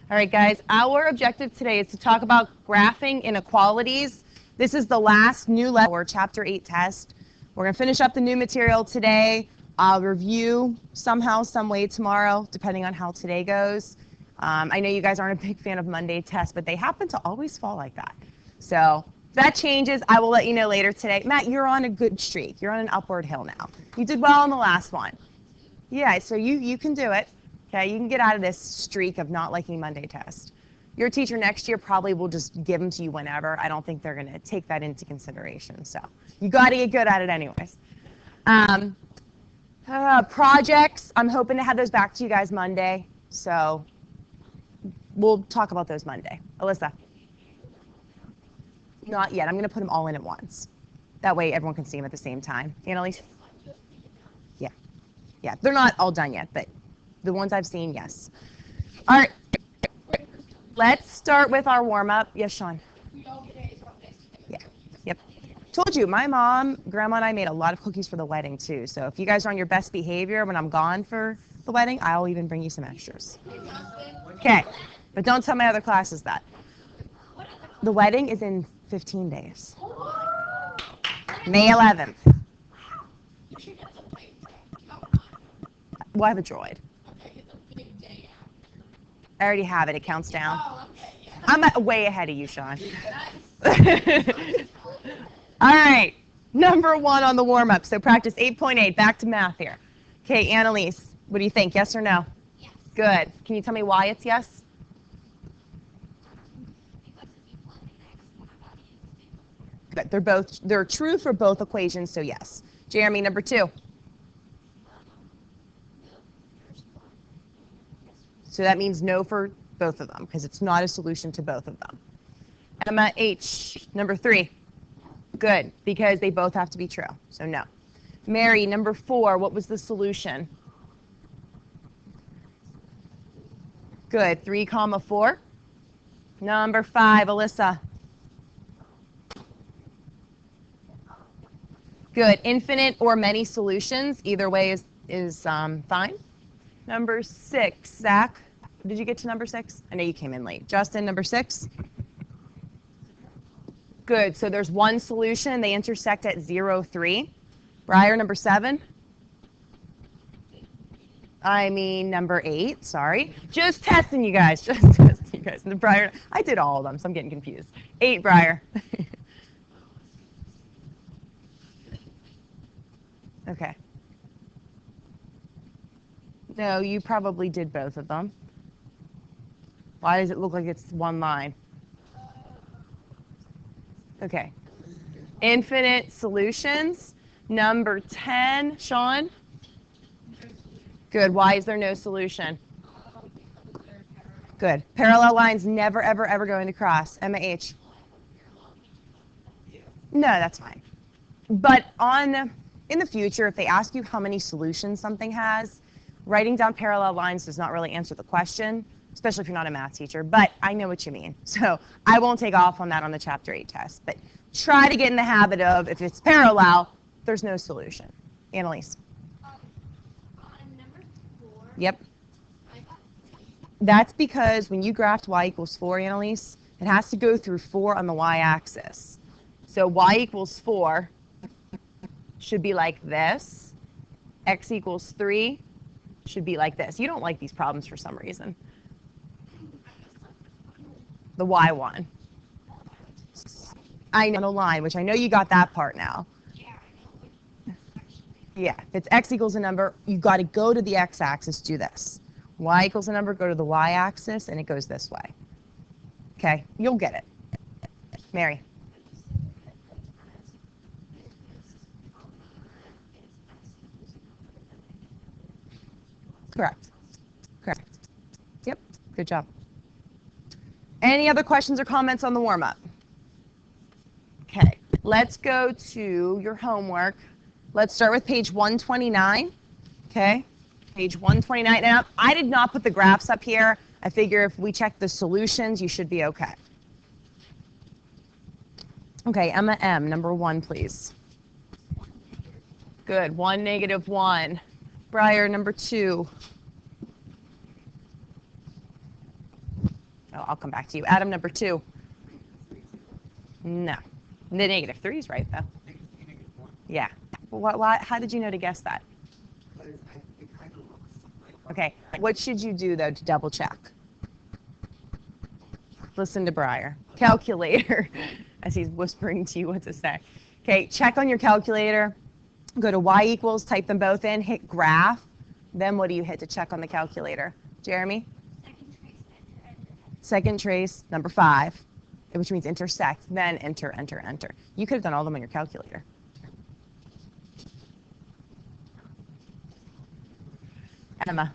All right, guys, our objective today is to talk about graphing inequalities. This is the last new lesson, or Chapter 8 test. We're going to finish up the new material today. I'll review somehow, some way tomorrow, depending on how today goes. I know you guys aren't a big fan of Monday tests, but they happen to always fall like that. So if that changes, I will let you know later today. Matt, you're on a good streak. You're on an upward hill now. You did well on the last one. Yeah, so you can do it. Okay, you can get out of this streak of not liking Monday test. Your teacher next year probably will just give them to you whenever. I don't think they're going to take that into consideration. So you got to get good at it anyways. Projects, I'm hoping to have those back to you guys Monday. So we'll talk about those Monday. Alyssa? Not yet. I'm going to put them all in at once. That way everyone can see them at the same time. Annalise? Yeah. Yeah, they're not all done yet, but the ones I've seen, yes. All right. Let's start with our warm-up. Yes, Sean? Yeah. Yep. Told you, my mom, Grandma, and I made a lot of cookies for the wedding, too. So if you guys are on your best behavior when I'm gone for the wedding, I'll even bring you some extras. Okay. But don't tell my other classes that. The wedding is in 15 days. May 11th. We'll have a droid. I already have it. It counts down. I'm way ahead of you, Sean. All right. Number 1 on the warm-up. So practice 8.8. Back to math here. Okay, Annalise, what do you think? Yes or no? Yes. Good. Can you tell me why it's yes? Good. They're true for both equations, so yes. Jeremy, number 2. So that means no for both of them because it's not a solution to both of them. Emma H, number 3. Good, because they both have to be true, so no. Mary, number 4, what was the solution? Good, 3, 4. Number 5, Alyssa. Good, infinite or many solutions, either way is fine. Number 6, Zach. Did you get to number 6? I know you came in late. Justin, number 6? Good. So there's one solution. They intersect at 0, 3. Briar, number 7? I mean number 8. Sorry. Just testing you guys. Just testing you guys. And the Briar, I did all of them, so I'm getting confused. 8, Briar. Okay. No, you probably did both of them. Why does it look like it's one line? Okay. Infinite solutions. Number 10, Sean? Good. Why is there no solution? Good. Parallel lines never, ever, ever going to cross. Emma H? No, that's fine. But in the future, if they ask you how many solutions something has, writing down parallel lines does not really answer the question, especially if you're not a math teacher, but I know what you mean. So I won't take off on that on the Chapter 8 test, but try to get in the habit of, if it's parallel, there's no solution. Annalise? On number 4. Yep. I got That's because when you graphed y equals 4, Annalise, it has to go through 4 on the y-axis. So y equals 4 should be like this. X equals 3 should be like this. You don't like these problems for some reason. The y one. I know a line, which I know you got that part now. Yeah, if it's x equals a number, you got to go to the x-axis, do this. Y equals a number, go to the y-axis, and it goes this way. Okay, you'll get it. Mary. Correct. Correct. Yep, good job. Any other questions or comments on the warm-up? Okay, let's go to your homework. Let's start with page 129. Okay, page 129. Now, I did not put the graphs up here. I figure if we check the solutions, you should be okay. Okay, Emma M, number 1, please. Good, 1, -1. Briar, number 2. Oh, I'll come back to you. Adam, number 2. No. The -3 is right, though. Yeah. Why, how did you know to guess that? Okay. What should you do, though, to double check? Listen to Breyer. Calculator, as he's whispering to you what to say. Okay, check on your calculator. Go to y equals, type them both in, hit graph. Then what do you hit to check on the calculator? Jeremy? Second trace, number 5, which means intersect, then enter, enter, enter. You could have done all of them on your calculator. Emma?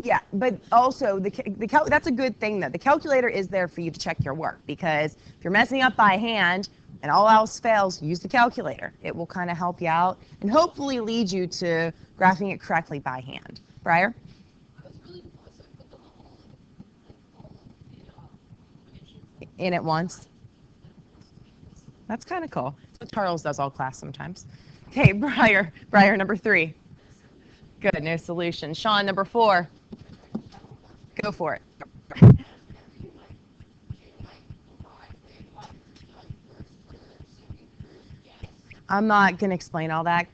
Yeah, but also that's a good thing though. The calculator is there for you to check your work, because if you're messing up by hand and all else fails, use the calculator. It will kind of help you out and hopefully lead you to graphing it correctly by hand. Breyer? In at once. That's kind of cool. So Charles does all class sometimes. Okay, Breyer number 3. Good, no solution. Sean, number 4. Go for it. I'm not going to explain all that,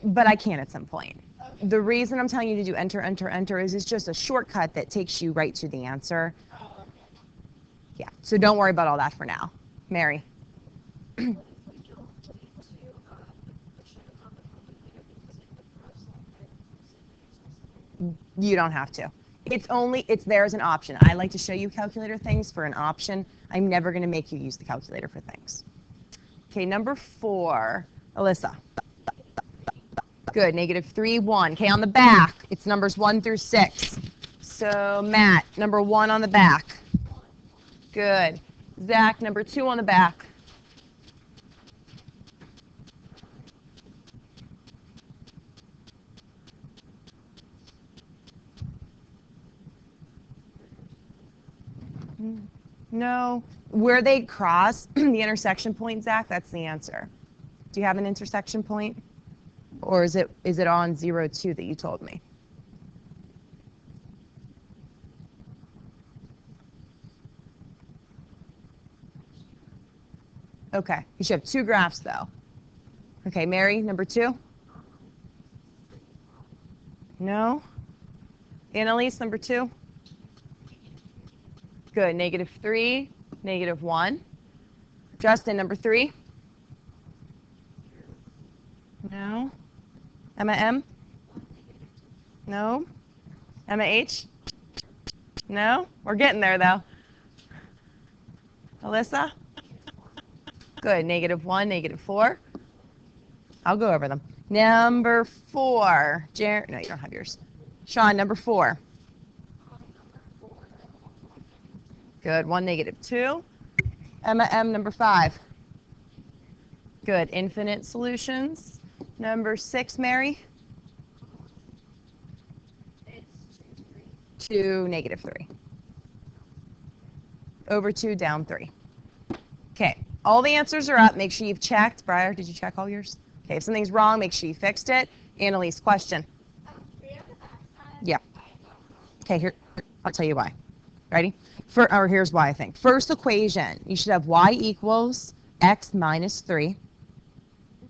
but I can at some point. The reason I'm telling you to do enter, enter, enter is it's just a shortcut that takes you right to the answer. Yeah, so don't worry about all that for now. Mary. You don't have to. It's there as an option. I like to show you calculator things for an option. I'm never going to make you use the calculator for things. Okay, number 4, Alyssa. Good, -3, 1. Okay, on the back, it's numbers 1 through 6. So Matt, number 1 on the back. Good. Zach, number 2 on the back. No. Where they cross the intersection point, Zach, that's the answer. Do you have an intersection point? Or is it on 0, 2 that you told me? Okay. You should have 2 graphs, though. Okay, Mary, number 2? No? Annalise, number 2? Good. -3, -1. Justin, number 3? No. Emma M? No. Emma H? No? We're getting there, though. Alyssa? Good. -1, -4. I'll go over them. Number 4. No, you don't have yours. Sean, number 4. Good. 1, -2. Emma M, number 5. Good. Infinite solutions. Number 6, Mary? 2, -3. Over 2, down 3. Okay. All the answers are up. Make sure you've checked. Breyer, did you check all yours? Okay. If something's wrong, make sure you fixed it. Annalise, question. Yeah. Okay. Here, I'll tell you why. Ready? Here's why I think. First equation, you should have y equals x minus 3.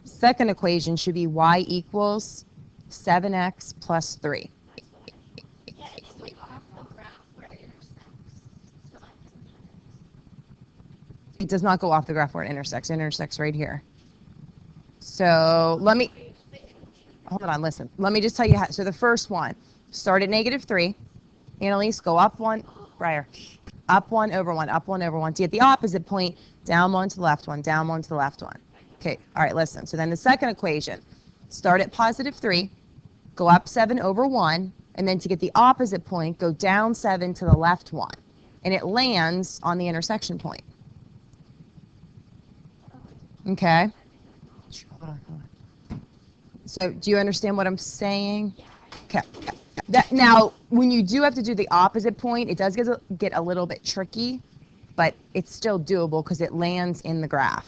Second equation should be y equals 7x plus 3. It does not go off the graph where it intersects. It intersects right here. So hold on, listen. Let me just tell you how. So the first one, start at -3. Annalise, go up 1. Breyer. Up 1 over 1, up 1 over 1. To get the opposite point, down 1 to the left 1, down 1 to the left 1. Okay, all right, listen. So then the second equation, start at +3, go up 7 over 1, and then to get the opposite point, go down 7 to the left 1. And it lands on the intersection point. Okay? So do you understand what I'm saying? Okay. Now, when you do have to do the opposite point, it does get a little bit tricky, but it's still doable because it lands in the graph.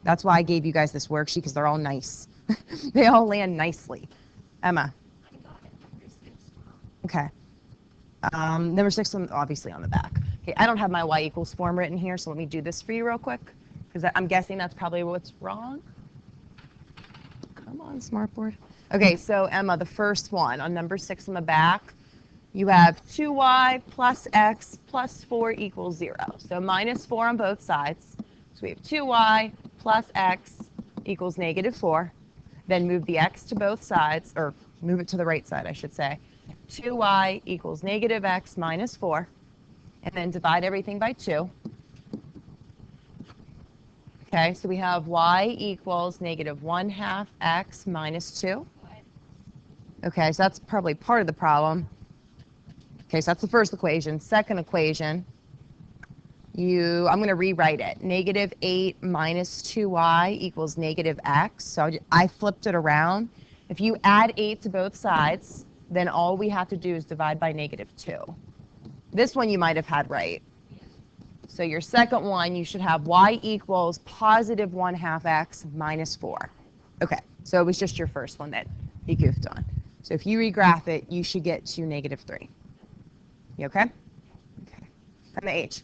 That's why I gave you guys this worksheet, because they're all nice. They all land nicely. Emma? Okay. Number 6, obviously on the back. Okay, I don't have my y equals form written here, so let me do this for you real quick, because I'm guessing that's probably what's wrong. Come on, smartboard. Okay, so Emma, the first one on number 6 on the back, you have 2y plus x plus 4 equals 0. So minus 4 on both sides. So we have 2y plus x equals negative 4. Then move the x to both sides, or move it to the right side, I should say. 2y equals negative x minus 4. And then divide everything by 2. Okay, so we have y equals negative 1/2 x minus 2. Okay, so that's probably part of the problem. Okay, so that's the first equation. Second equation, I'm going to rewrite it. Negative 8 minus 2y equals negative x. So I flipped it around. If you add 8 to both sides, then all we have to do is divide by negative 2. This one you might have had right. So your second one, you should have y equals positive 1/2 x minus 4. Okay, so it was just your first one that you goofed on. So if you regraph it, you should get to negative 3. You okay? Okay. And the h.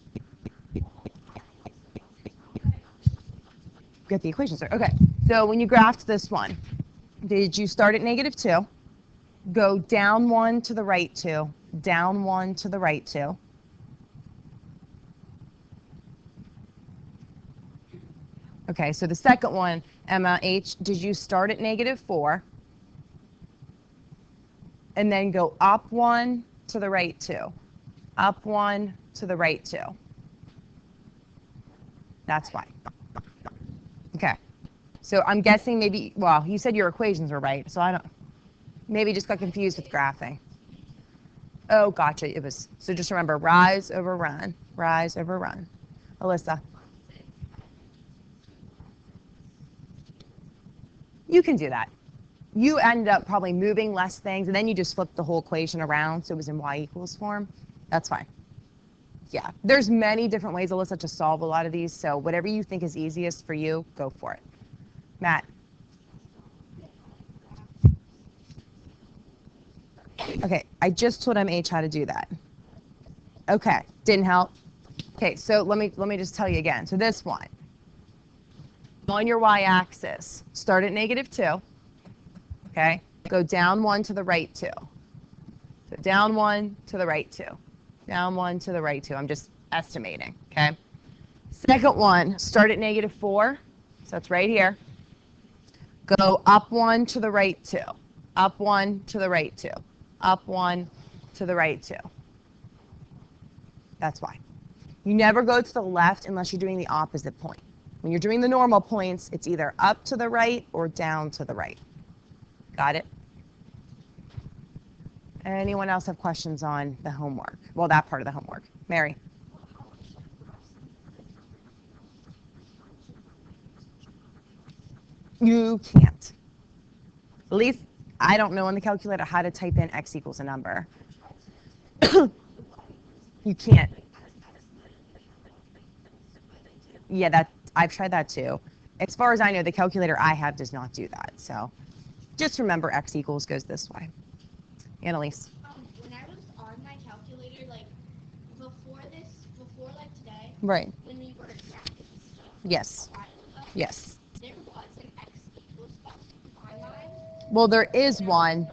Get the equations right. Okay, so when you graphed this one, did you start at negative 2, go down 1 to the right 2, down 1 to the right 2, okay, so the second one, Emma H, did you start at negative 4 and then go up 1 to the right 2, up 1 to the right 2? That's why. Okay, so I'm guessing maybe, well, you said your equations were right, so I don't, maybe just got confused with graphing. Oh, gotcha, it was, so just remember, rise over run, rise over run. Alyssa. You can do that. You ended up probably moving less things, and then you just flipped the whole equation around, so it was in y equals form. That's fine. Yeah, there's many different ways, Alyssa, to solve a lot of these, so whatever you think is easiest for you, go for it. Matt. Okay, I just told MH how to do that. Okay, didn't help. Okay, so let me just tell you again. So this one, on your y-axis, start at negative 2. Okay, go down 1 to the right 2. So down 1 to the right 2. Down 1 to the right 2. I'm just estimating, okay? Second one, start at negative 4. So that's right here. Go up 1 to the right 2. Up 1 to the right 2. Up 1 to the right 2. That's why. You never go to the left unless you're doing the opposite point. When you're doing the normal points, it's either up to the right or down to the right. Got it? Anyone else have questions on the homework? Well, that part of the homework. Mary. You can't. At least I don't know on the calculator how to type in x equals a number. You can't. Yeah, I've tried that too. As far as I know, the calculator I have does not do that. So just remember x equals goes this way. Annalise. When I was on my calculator, like before like today, Right. when we were Yes. Yes. there was an x equals on mine. Well, there is one,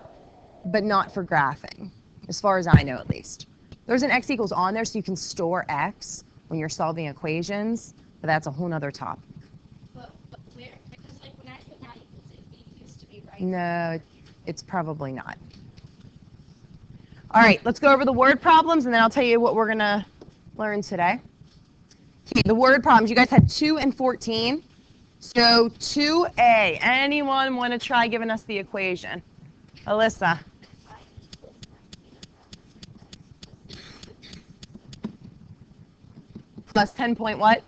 but not for graphing, as far as I know at least. There's an x equals on there so you can store x when you're solving equations, but that's a whole nother topic. But where? Because like when I put that equals, it used to be right. No, it's probably not. All right, let's go over the word problems, and then I'll tell you what we're going to learn today. Okay, the word problems, you guys had 2 and 14. So 2a, anyone want to try giving us the equation? Alyssa. Plus 10 point what?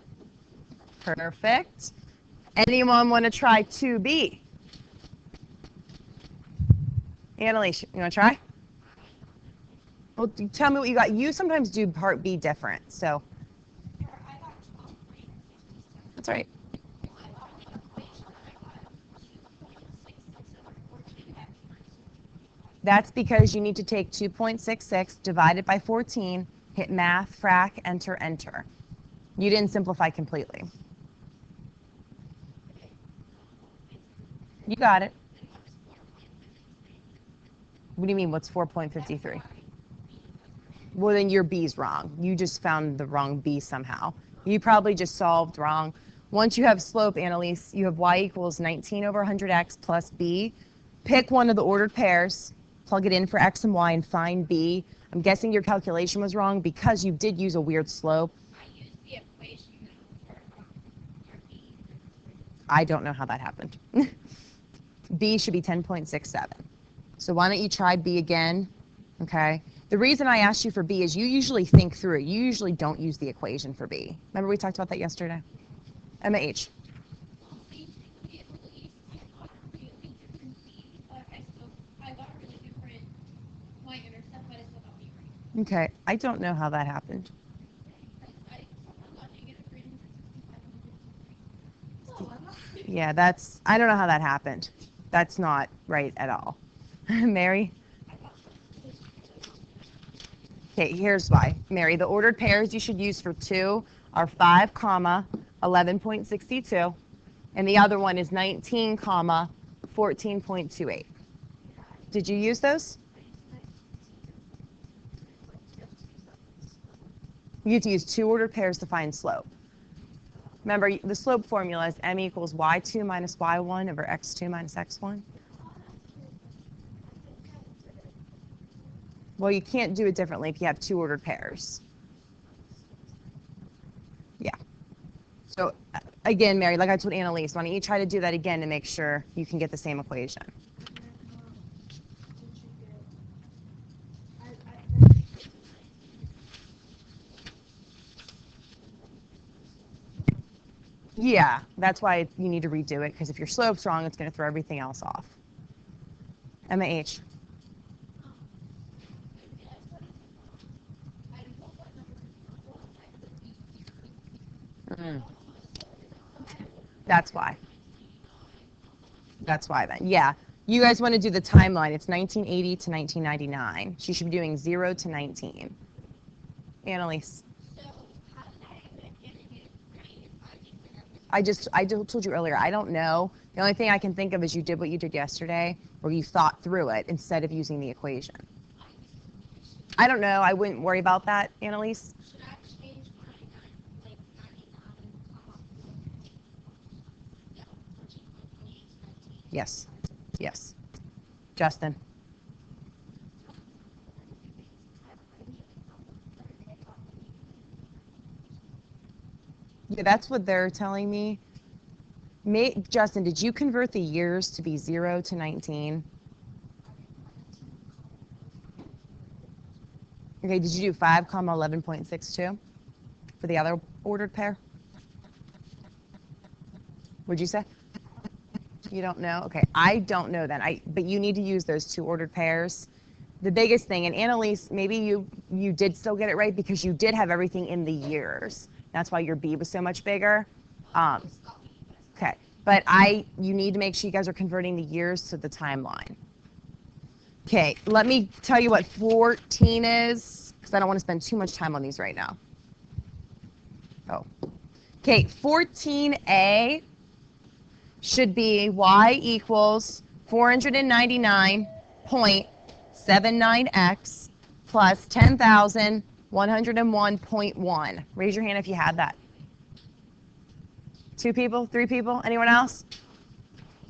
Perfect. Anyone want to try 2b? Annalise, you want to try? Well, tell me what you got. You sometimes do part B different, so. That's all right. That's because you need to take 2.66 divided by 14, hit math, frac, enter, enter. You didn't simplify completely. You got it. What do you mean, what's 4.53? Well, then your B's wrong. You just found the wrong B somehow. You probably just solved wrong. Once you have slope, Annalise, you have y equals 19 over 100x plus b. Pick one of the ordered pairs, plug it in for x and y, and find b. I'm guessing your calculation was wrong because you did use a weird slope. I used the equation for B. I don't know how that happened. B should be 10.67. So why don't you try B again, okay? The reason I asked you for B is you usually think through it. You usually don't use the equation for B. Remember we talked about that yesterday? Emma H. Okay, I don't know how that happened. Yeah, I don't know how that happened. That's not right at all. Mary? Okay, here's why. Mary, the ordered pairs you should use for 2 are 5, 11.62, and the other one is 19, 14.28. Did you use those? You have to use 2 ordered pairs to find slope. Remember, the slope formula is m equals y2 minus y1 over x2 minus x1. Well, you can't do it differently if you have 2 ordered pairs. Yeah. So again, Mary, like I told Annalise, why don't you try to do that again to make sure you can get the same equation. Yeah, that's why you need to redo it, because if your slope's wrong, it's going to throw everything else off. Emma H. That's why. That's why then. Yeah. You guys want to do the timeline. It's 1980 to 1999. She should be doing 0 to 19. Annalise. I told you earlier, I don't know. The only thing I can think of is you did what you did yesterday, where you thought through it instead of using the equation. I don't know. I wouldn't worry about that, Annalise. Should I change my 99, Yes. Yes. Justin. Yeah, that's what they're telling me. Justin, did you convert the years to be 0 to 19? Okay, did you do 5, 11.62 for the other ordered pair? What'd you say? You don't know? Okay, I don't know then. But you need to use those 2 ordered pairs. The biggest thing, and Annalise, maybe you did still get it right because you did have everything in the years. That's why your B was so much bigger. Okay, but you need to make sure you guys are converting the years to the timeline. Okay, let me tell you what 14 is, because I don't want to spend too much time on these right now. Oh. Okay, 14A should be y equals 499.79x plus 10,101.1. Raise your hand if you had that. 2 people? 3 people? Anyone else?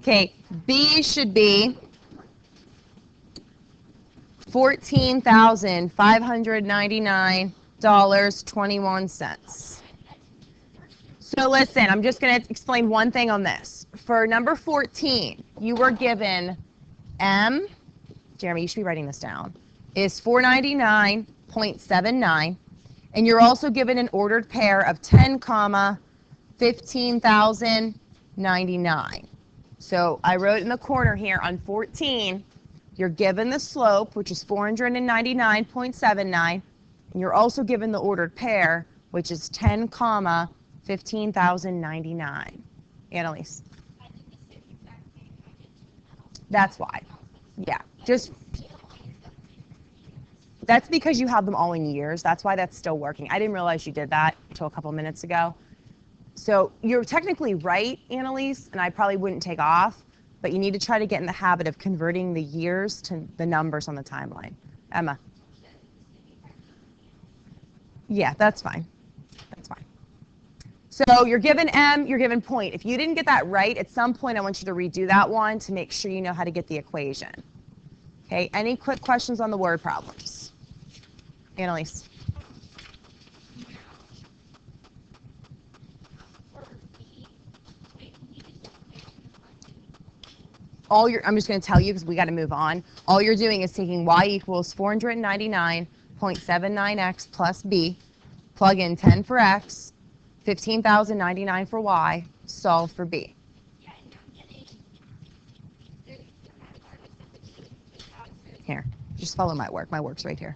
Okay, B should be 14,599.21. So listen, I'm just going to explain one thing on this. For number 14, you were given M, Jeremy, you should be writing this down, is 499.79, and you're also given an ordered pair of 10, 15,099. So I wrote in the corner here on 14, you're given the slope, which is 499.79, and you're also given the ordered pair, which is 10, 15,099. Annalise. I did the same exact thing. That's why. Yeah. Just That's because you have them all in years. That's why that's still working. I didn't realize you did that until a couple minutes ago. So you're technically right, Annalise, and I probably wouldn't take off, but you need to try to get in the habit of converting the years to the numbers on the timeline. Emma. Yeah, that's fine. That's fine. So you're given M, you're given point. If you didn't get that right, at some point I want you to redo that one to make sure you know how to get the equation. Okay, any quick questions on the word problems? Annalise. I'm just going to tell you because we got to move on. All you're doing is taking y equals 499.79x plus b, plug in 10 for x, 15,099 for y, solve for b. Here, just follow my work. My work's right here.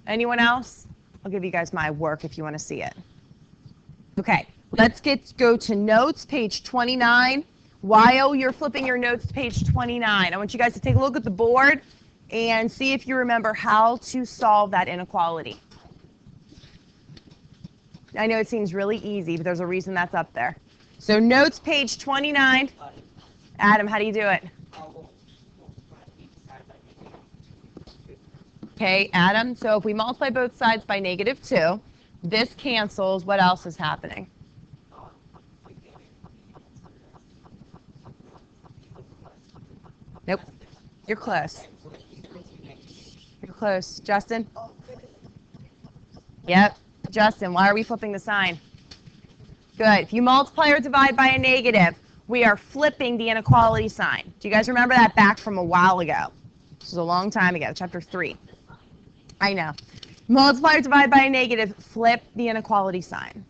Anyone else? I'll give you guys my work if you want to see it. Okay, let's go to notes, page 29. While you're flipping your notes to page 29, I want you guys to take a look at the board and see if you remember how to solve that inequality. I know it seems really easy, but there's a reason that's up there. So notes, page 29. Adam, how do you do it? Okay, Adam, so if we multiply both sides by -2, this cancels. What else is happening? Nope. You're close. You're close. Justin? Yep. Justin, why are we flipping the sign? Good. If you multiply or divide by a negative, we are flipping the inequality sign. Do you guys remember that back from a while ago? This was a long time ago, chapter 3. I know. Multiply or divide by a negative, flip the inequality sign.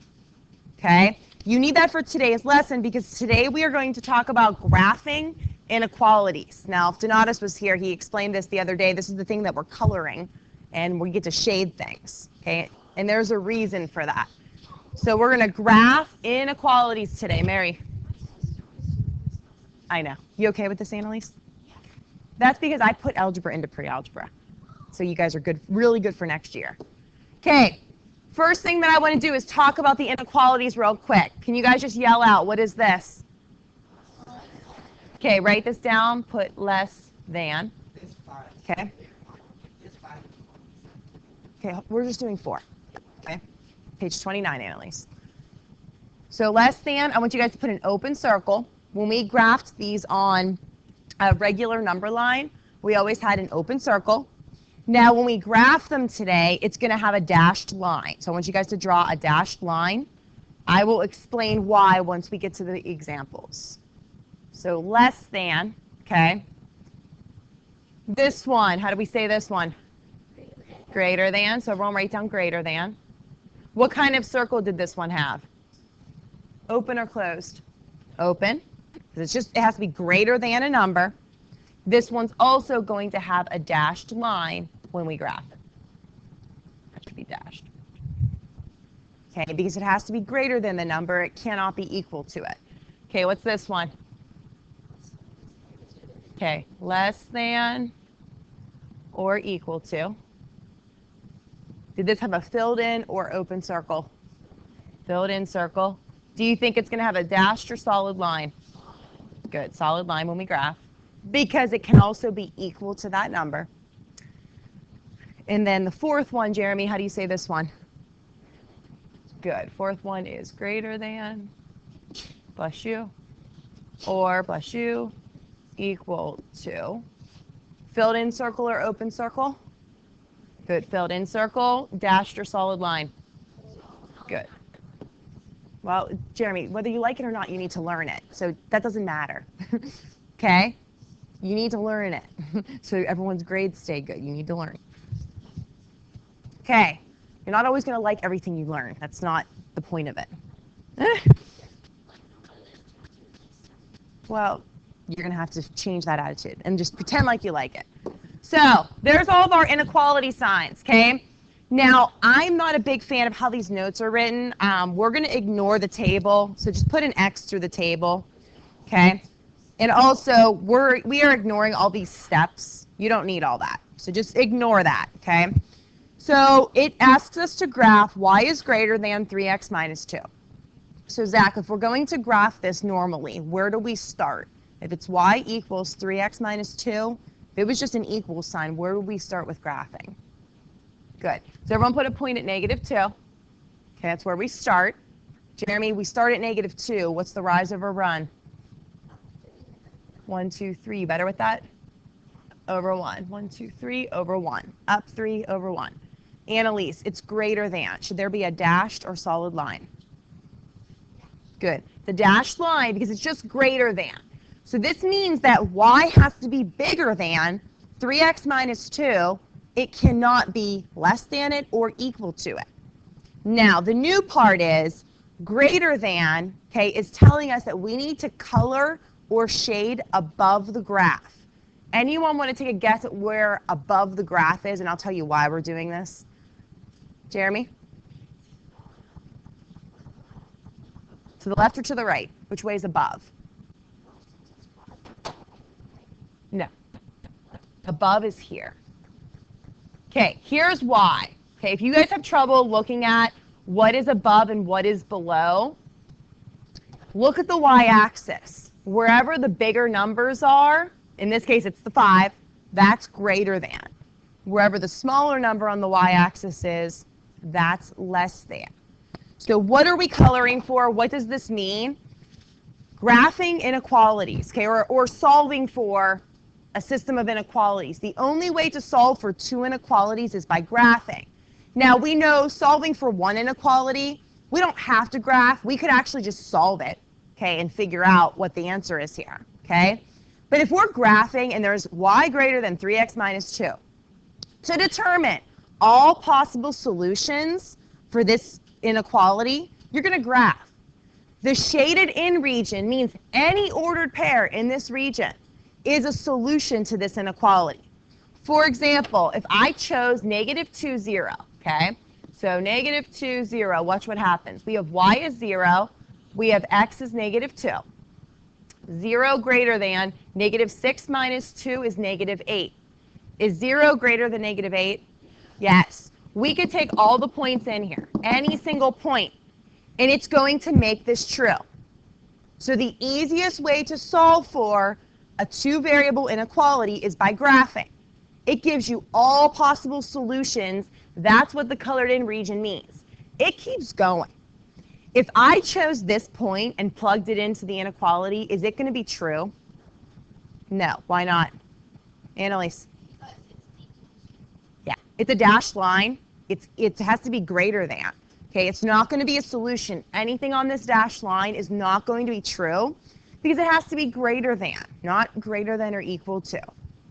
Okay? You need that for today's lesson because today we are going to talk about graphing inequalities. Now, if Donatus was here, he explained this the other day. This is the thing that we're coloring, and we get to shade things. Okay? And there's a reason for that. So we're going to graph inequalities today. Mary? I know. You okay with this, Annalise? That's because I put algebra into pre-algebra. So you guys are good, really good for next year. Okay, first thing that I want to do is talk about the inequalities real quick. Can you guys just yell out, what is this? Okay, write this down, put less than. Okay. Okay, we're just doing 4. Okay, page 29, Annalise. So less than, I want you guys to put an open circle. When we graphed these on a regular number line, we always had an open circle. Now, when we graph them today, it's going to have a dashed line. So I want you guys to draw a dashed line. I will explain why once we get to the examples. So less than, okay. This one, how do we say this one? Greater than. So everyone write down greater than. What kind of circle did this one have? Open or closed? Open. Because it has to be greater than a number. This one's also going to have a dashed line when we graph it. That should be dashed. Okay, because it has to be greater than the number, it cannot be equal to it. Okay, what's this one? Okay, less than or equal to. Did this have a filled in or open circle? Filled in circle. Do you think it's going to have a dashed or solid line? Good, solid line when we graph. Because it can also be equal to that number. And then the fourth one, Jeremy, how do you say this one? Good. Fourth one is greater than, bless you, or bless you, equal to. Filled in circle or open circle? Good. Filled in circle, dashed or solid line? Good. Well, Jeremy, whether you like it or not, you need to learn it. So that doesn't matter. Okay? You need to learn it. So everyone's grades stay good. You need to learn. Okay. You're not always going to like everything you learn. That's not the point of it. Well, you're going to have to change that attitude and just pretend like you like it. So there's all of our inequality signs, okay? Now, I'm not a big fan of how these notes are written. We're going to ignore the table. So just put an X through the table, okay? And also, we are ignoring all these steps. You don't need all that. So just ignore that, okay? So it asks us to graph y is greater than 3x minus 2. So Zach, if we're going to graph this normally, where do we start? If it's y equals 3x minus 2, if it was just an equal sign, where would we start with graphing? Good. So everyone put a point at -2. Okay, that's where we start. Jeremy, we start at -2. What's the rise over run? 1, 2, 3. Better with that? Over 1. 1, 2, 3 over 1. Up 3 over 1. Annalise, it's greater than. Should there be a dashed or solid line? Good. The dashed line, because it's just greater than. So this means that y has to be bigger than 3x minus 2. It cannot be less than it or equal to it. Now, the new part is greater than, okay, is telling us that we need to color or shade above the graph. Anyone want to take a guess at where above the graph is? And I'll tell you why we're doing this. Jeremy? To the left or to the right? Which way is above? No. Above is here. Okay, here's why. Okay, if you guys have trouble looking at what is above and what is below, look at the y-axis. Wherever the bigger numbers are, in this case it's the 5, that's greater than. Wherever the smaller number on the y-axis is, that's less than. So what are we coloring for? What does this mean? Graphing inequalities, okay, or solving for a system of inequalities. The only way to solve for 2 inequalities is by graphing. Now we know solving for 1 inequality, we don't have to graph. We could actually just solve it, okay, and figure out what the answer is here, okay? But if we're graphing and there's y greater than 3x minus 2, to determine all possible solutions for this inequality, you're going to graph. The shaded in region means any ordered pair in this region is a solution to this inequality. For example, if I chose -2, 0, okay? So -2, 0, watch what happens. We have y is 0. We have x is -2. 0 greater than -6 minus 2 is -8. Is 0 greater than -8? Yes. We could take all the points in here, any single point, and it's going to make this true. So the easiest way to solve for a 2-variable inequality is by graphing. It gives you all possible solutions. That's what the colored in region means. It keeps going. If I chose this point and plugged it into the inequality, is it going to be true? No. Why not? Annalise? Yeah. It's a dashed line. It has to be greater than. Okay, it's not going to be a solution. Anything on this dashed line is not going to be true because it has to be greater than, not greater than or equal to.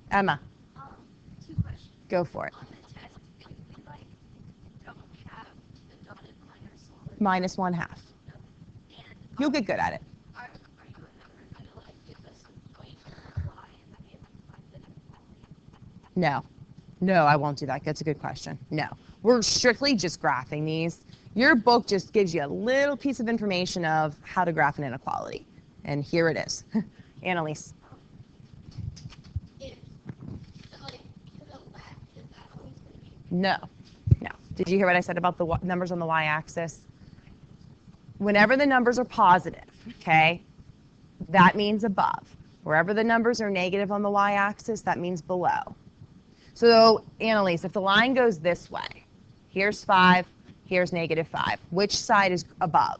Emma? 2 questions. Go for it. On the test, we don't have the dotted line or solid. -1/2. And You'll get good at it. are you ever going to give us going from the y and then we have the inequality? No. No, I won't do that. That's a good question. No. We're strictly just graphing these. Your book just gives you a little piece of information of how to graph an inequality. And here it is. Annalise. If, so like, to the left, is that always going to be? No. No. Did you hear what I said about the numbers on the y-axis? Whenever the numbers are positive, okay, that means above. Wherever the numbers are negative on the y-axis, that means below. So, Annalise, if the line goes this way, here's 5, here's -5. Which side is above?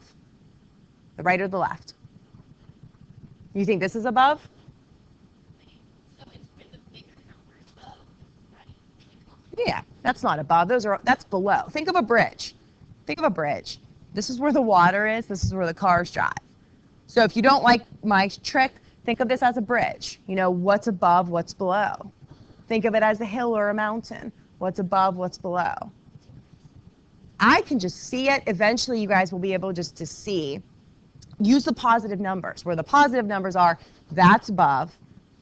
The right or the left? You think this is above? So it's for the bigger numbers above, right? Yeah, that's not above. That's below. Think of a bridge. Think of a bridge. This is where the water is. This is where the cars drive. So if you don't like my trick, think of this as a bridge. You know, what's above, what's below. Think of it as a hill or a mountain. What's above, what's below. I can just see it. Eventually, you guys will be able just to see. Use the positive numbers. Where the positive numbers are, that's above.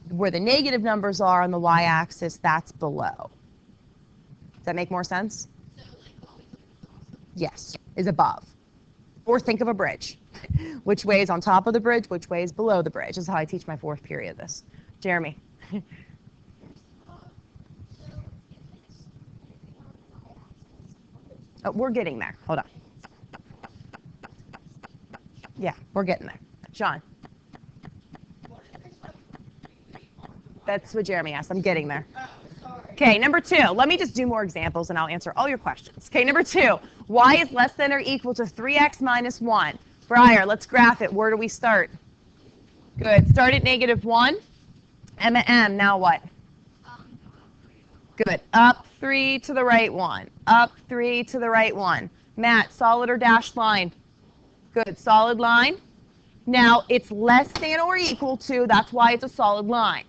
Where the negative numbers are on the y-axis, that's below. Does that make more sense? So like always Yes, is above. Or think of a bridge. Which way is on top of the bridge, which way is below the bridge. This is how I teach my fourth period this. Jeremy. Oh, we're getting there. Hold on. Yeah, we're getting there. Sean. That's what Jeremy asked. I'm getting there. Okay, number 2. Let me just do more examples and I'll answer all your questions. Okay, number 2. Y is less than or equal to 3x minus 1. Briar, let's graph it. Where do we start? Good. Start at -1. Emma M, now what? Good. Up 3 to the right 1. Up 3 to the right 1. Matt, solid or dashed line? Good. Solid line. Now, it's less than or equal to, that's why it's a solid line.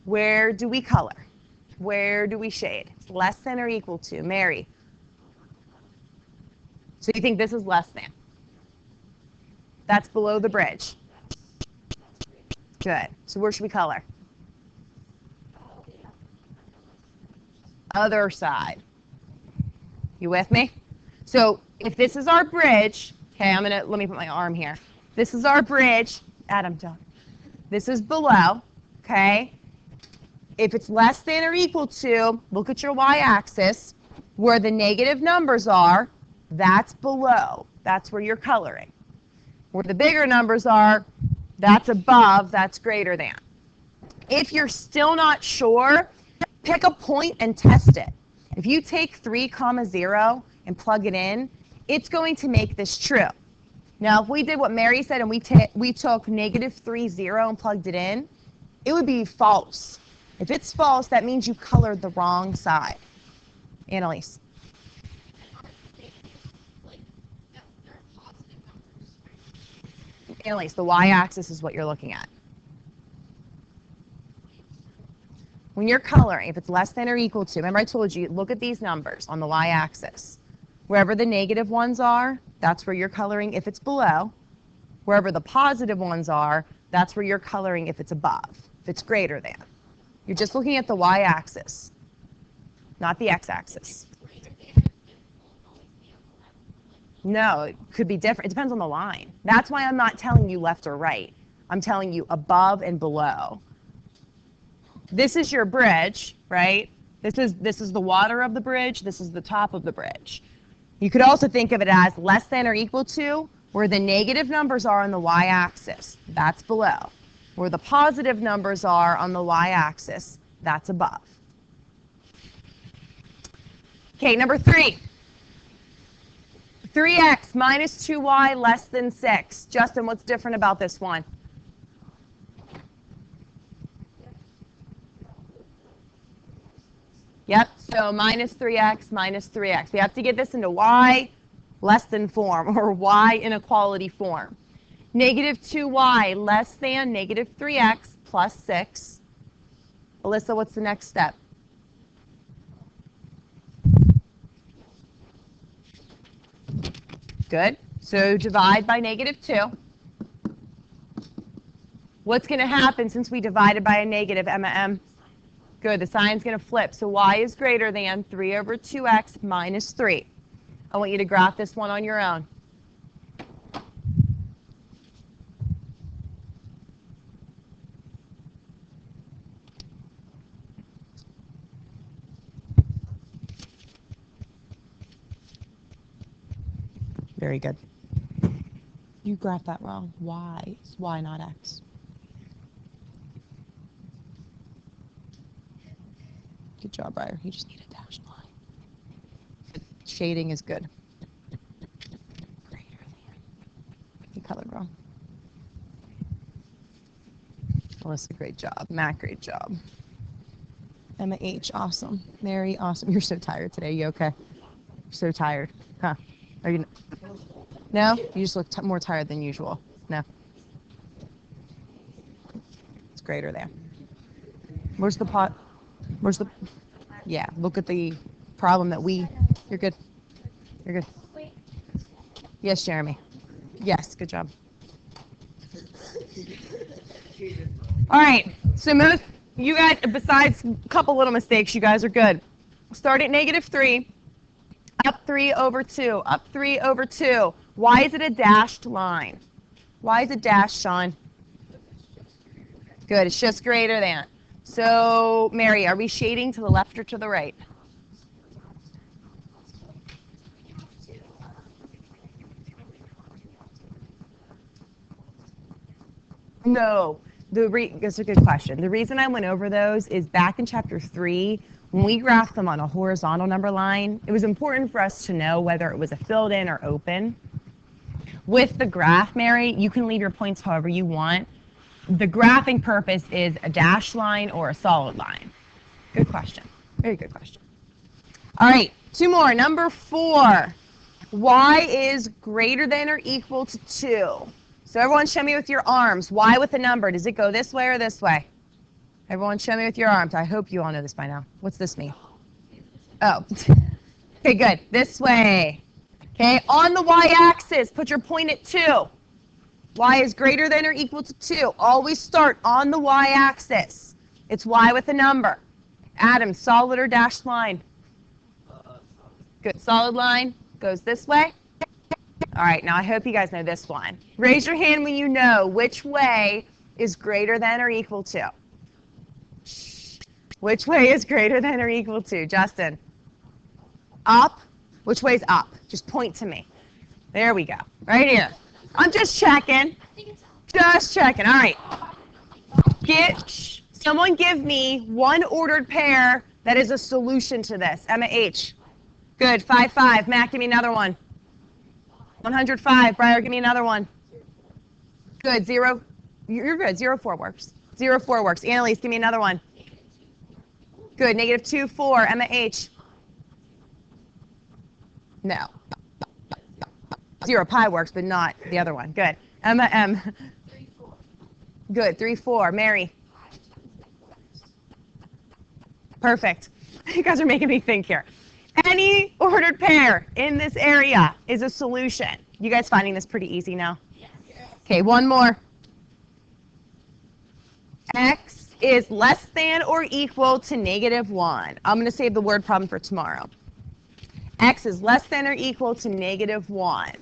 Where do we color? Where do we shade? It's less than or equal to. Mary. So you think this is less than? That's below the bridge. Good. So where should we color? Other side. You with me? So if this is our bridge, okay, let me put my arm here. This is our bridge. Adam, don't. This is below, okay? If it's less than or equal to, look at your y-axis, where the negative numbers are, that's below. That's where you're coloring. Where the bigger numbers are, that's above, that's greater than. If you're still not sure, pick a point and test it. If you take 3, 0 and plug it in, it's going to make this true. Now, if we did what Mary said and we took -3, 0 and plugged it in, it would be false. If it's false, that means you colored the wrong side. Annalise. Annalise, the y-axis is what you're looking at. When you're coloring, if it's less than or equal to, remember I told you, look at these numbers on the y-axis. Wherever the negative ones are, that's where you're coloring if it's below. Wherever the positive ones are, that's where you're coloring if it's above, if it's greater than. You're just looking at the y-axis, not the x-axis. No, it could be different. It depends on the line. That's why I'm not telling you left or right. I'm telling you above and below. This is your bridge, right? This is the water of the bridge. This is the top of the bridge. You could also think of it as less than or equal to where the negative numbers are on the y-axis. That's below. Where the positive numbers are on the y-axis, that's above. Okay, number 3. 3x minus 2y less than 6. Justin, what's different about this one? Yep, so minus 3x minus 3x. We have to get this into y less than form, or y inequality form. -2y less than -3x plus 6. Alyssa, what's the next step? Good. So divide by -2. What's going to happen since we divided by a negative, Emma M? Good. The sign's going to flip. So y is greater than 3 over 2x minus 3. I want you to graph this one on your own. Very good. You graphed that wrong. Y. It's y, not x. Good job, Briar. You just need a dashed line. Shading is good. Greater than. You colored wrong. Melissa, great job. Matt, great job. Emma H, awesome. Mary, awesome. You're so tired today. You okay? You're so tired. Huh? Are you? No? You just look more tired than usual. No. It's greater than. Where's the pot? Where's the? Yeah, look at the problem that we. You're good. You're good. Yes, Jeremy. Yes, good job. All right. So most you guys, besides a couple little mistakes, you guys are good. Start at -3. Up 3 over 2. Up 3 over 2. Why is it a dashed line? Why is it dashed, Sean? Good, it's just greater than. So, Mary, are we shading to the left or to the right? No. That's a good question. The reason I went over those is back in chapter 3, when we graphed them on a horizontal number line, it was important for us to know whether it was a filled in or open. With the graph, Mary, you can leave your points however you want. The graphing purpose is a dashed line or a solid line. Good question. Very good question. All right, 2 more. Number 4. Y is greater than or equal to 2. So everyone show me with your arms. Y with a number. Does it go this way or this way? Everyone show me with your arms. I hope you all know this by now. What's this mean? Oh. Okay, good. This way. Okay, on the y-axis, put your point at 2. Y is greater than or equal to 2. Always start on the y-axis. It's y with a number. Adam, solid or dashed line? Good. Solid line goes this way. All right, now I hope you guys know this one. Raise your hand when you know which way is greater than or equal to. Which way is greater than or equal to? Justin? Up? Which way is up? Just point to me. There we go. Right here. I'm just checking. Just checking. All right. Someone give me one ordered pair that is a solution to this. Emma H. Good. 5, 5. Matt, give me another one. 105. Briar, give me another one. Good. 0. You're good. 0, 4 works. 0, 4 works. Annalise, give me another one. Good. -2, 4. Emma H. No. 0, pi works, but not the other one. Good. Emma M. 3, 4. Good. 3, 4. Mary. Perfect. You guys are making me think here. Any ordered pair in this area is a solution. You guys finding this pretty easy now? Yes. Okay, one more. X is less than or equal to -1. I'm going to save the word problem for tomorrow. X is less than or equal to -1.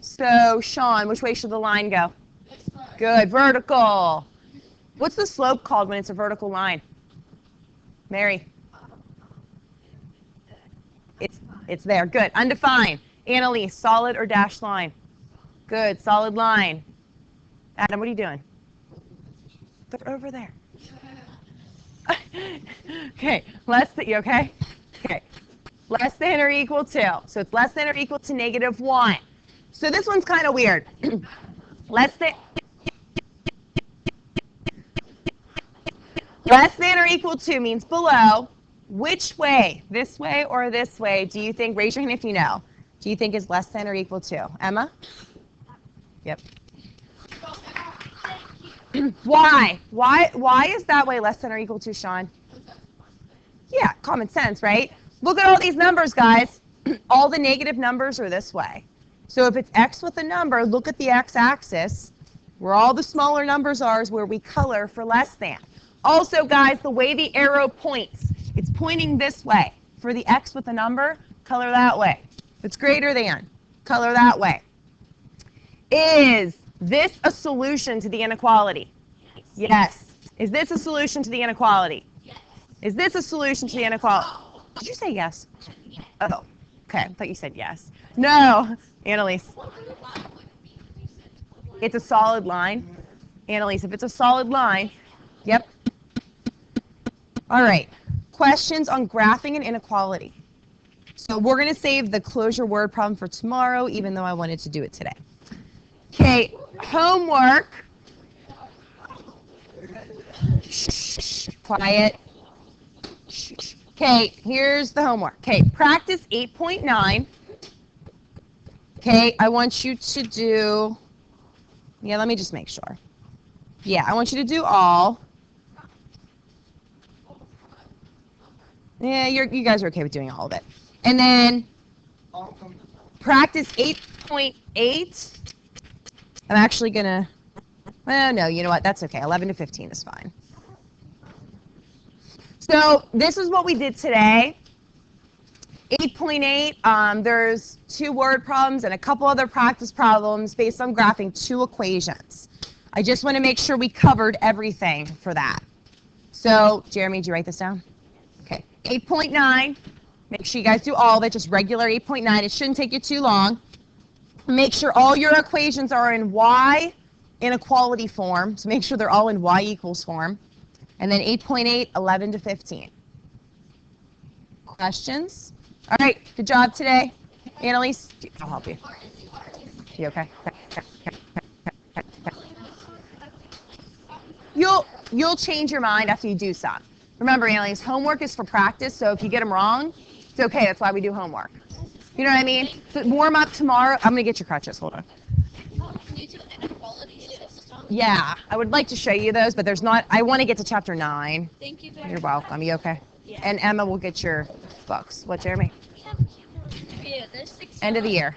So, Sean, which way should the line go? Good, vertical. What's the slope called when it's a vertical line? Mary? It's there. Good. Undefined. Annalise, solid or dashed line? Good. Solid line. Adam, what are you doing? They're over there. Okay. You okay? Okay. Less than or equal to. So it's less than or equal to -1. So this one's kind of weird. Less than or equal to means below. Which way, this way or this way, do you think, raise your hand if you know, do you think is less than or equal to? Emma? Yep. Why? Why is that way less than or equal to, Sean? Yeah, common sense, right? Look at all these numbers, guys. All the negative numbers are this way. So if it's x with a number, look at the x-axis. Where all the smaller numbers are is where we color for less than. Also, guys, the way the arrow points, it's pointing this way. For the x with a number, color that way. If it's greater than, color that way. Is this a solution to the inequality? Yes. Is this a solution to the inequality? Yes. Is this a solution to the inequality? No. Did you say yes? Yes. Oh, okay. I thought you said yes. No. Annalise. What kind of line would it be if you said? It's a solid line. Annalise, if it's a solid line, yep. All right. Questions on graphing and inequality. So we're going to save the closure word problem for tomorrow, even though I wanted to do it today. Okay, homework. Shh, quiet. Shh. Okay, here's the homework. Okay, practice 8.9. Okay, I want you to do, yeah, let me just make sure. Yeah, I want you to do all. Yeah, you guys are okay with doing all of it. And then practice 8.8. I'm actually going to, well, no, you know what? That's okay. 11 to 15 is fine. So this is what we did today. 8.8, there's 2 word problems and a couple other practice problems based on graphing 2 equations. I just want to make sure we covered everything for that. So, Jeremy, did you write this down? Okay. 8.9, make sure you guys do all of it, just regular 8.9. It shouldn't take you too long. Make sure all your equations are in y inequality form, so make sure they're all in y equals form. And then 8.8, 11 to 15. Questions? All right, good job today. Annalise, I'll help you. You okay? You'll change your mind after you do some. Remember, Annalise, homework is for practice, so if you get them wrong, it's okay. That's why we do homework. You know what I mean? So warm up tomorrow. I'm going to get your crutches. Hold on. Yeah, I would like to show you those, but there's not. I want to get to chapter 9. Thank you very much. You're welcome. You okay? Yeah. And Emma will get your books. What, Jeremy? Yeah, there's 6. End of the year.